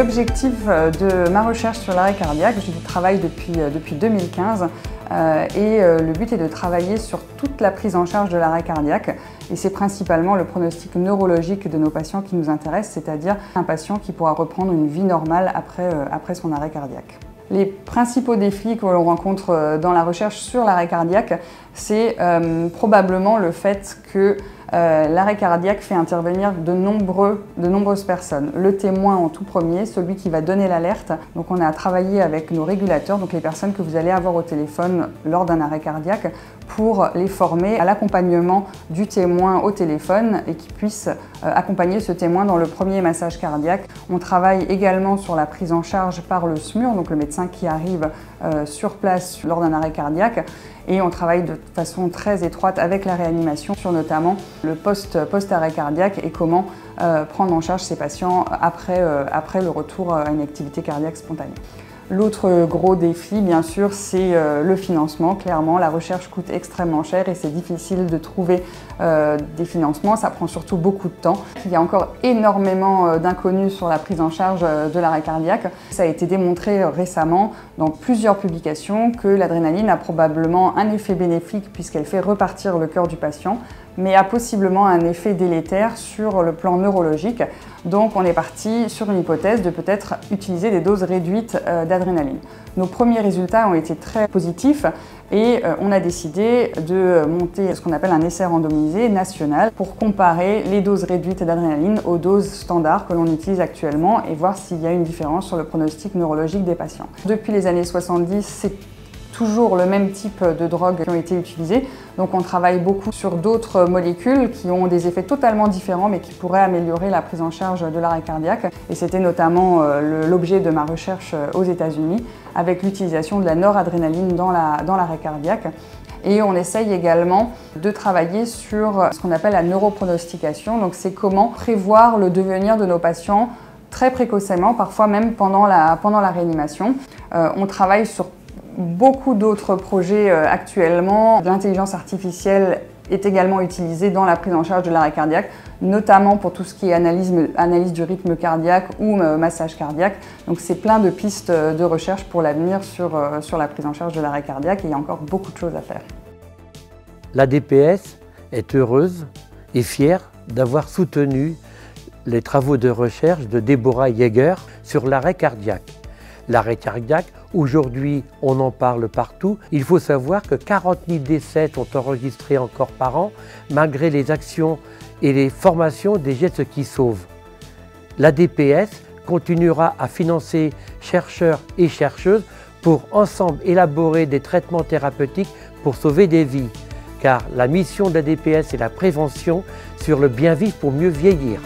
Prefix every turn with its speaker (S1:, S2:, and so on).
S1: L'objectif de ma recherche sur l'arrêt cardiaque, je travaille depuis 2015 et le but est de travailler sur toute la prise en charge de l'arrêt cardiaque et c'est principalement le pronostic neurologique de nos patients qui nous intéresse, c'est-à-dire un patient qui pourra reprendre une vie normale après son arrêt cardiaque. Les principaux défis que l'on rencontre dans la recherche sur l'arrêt cardiaque, c'est probablement le fait que l'arrêt cardiaque fait intervenir de nombreuses personnes. Le témoin en tout premier, celui qui va donner l'alerte. Donc on a travaillé avec nos régulateurs, donc les personnes que vous allez avoir au téléphone lors d'un arrêt cardiaque, pour les former à l'accompagnement du témoin au téléphone et qu'ils puissent accompagner ce témoin dans le premier massage cardiaque. On travaille également sur la prise en charge par le SMUR, donc le médecin qui arrive sur place lors d'un arrêt cardiaque. Et on travaille de façon très étroite avec la réanimation sur notamment le post-arrêt cardiaque et comment prendre en charge ces patients après le retour à une activité cardiaque spontanée. L'autre gros défi, bien sûr, c'est le financement. Clairement, la recherche coûte extrêmement cher et c'est difficile de trouver des financements. Ça prend surtout beaucoup de temps. Il y a encore énormément d'inconnus sur la prise en charge de l'arrêt cardiaque. Ça a été démontré récemment dans plusieurs publications que l'adrénaline a probablement un effet bénéfique puisqu'elle fait repartir le cœur du patient, mais a possiblement un effet délétère sur le plan neurologique. Donc on est parti sur une hypothèse de peut-être utiliser des doses réduites d'adrénaline. Nos premiers résultats ont été très positifs et on a décidé de monter ce qu'on appelle un essai randomisé national pour comparer les doses réduites d'adrénaline aux doses standards que l'on utilise actuellement et voir s'il y a une différence sur le pronostic neurologique des patients. Depuis les années 70, c'est toujours le même type de drogues qui ont été utilisées. Donc on travaille beaucoup sur d'autres molécules qui ont des effets totalement différents mais qui pourraient améliorer la prise en charge de l'arrêt cardiaque. Et c'était notamment l'objet de ma recherche aux États-Unis avec l'utilisation de la noradrénaline dans l'arrêt cardiaque. Et on essaye également de travailler sur ce qu'on appelle la neuropronostication. Donc c'est comment prévoir le devenir de nos patients très précocement, parfois même pendant la réanimation. On travaille sur beaucoup d'autres projets actuellement. L'intelligence artificielle est également utilisée dans la prise en charge de l'arrêt cardiaque, notamment pour tout ce qui est analyse du rythme cardiaque ou massage cardiaque. Donc c'est plein de pistes de recherche pour l'avenir sur la prise en charge de l'arrêt cardiaque et il y a encore beaucoup de choses à faire.
S2: L'ADPS est heureuse et fière d'avoir soutenu les travaux de recherche de Deborah Yeager sur l'arrêt cardiaque. L'arrêt cardiaque, aujourd'hui, on en parle partout. Il faut savoir que 40 000 décès sont enregistrés encore par an, malgré les actions et les formations des gestes qui sauvent. L'ADPS continuera à financer chercheurs et chercheuses pour ensemble élaborer des traitements thérapeutiques pour sauver des vies. Car la mission de l'ADPS est la prévention sur le bien vivre pour mieux vieillir.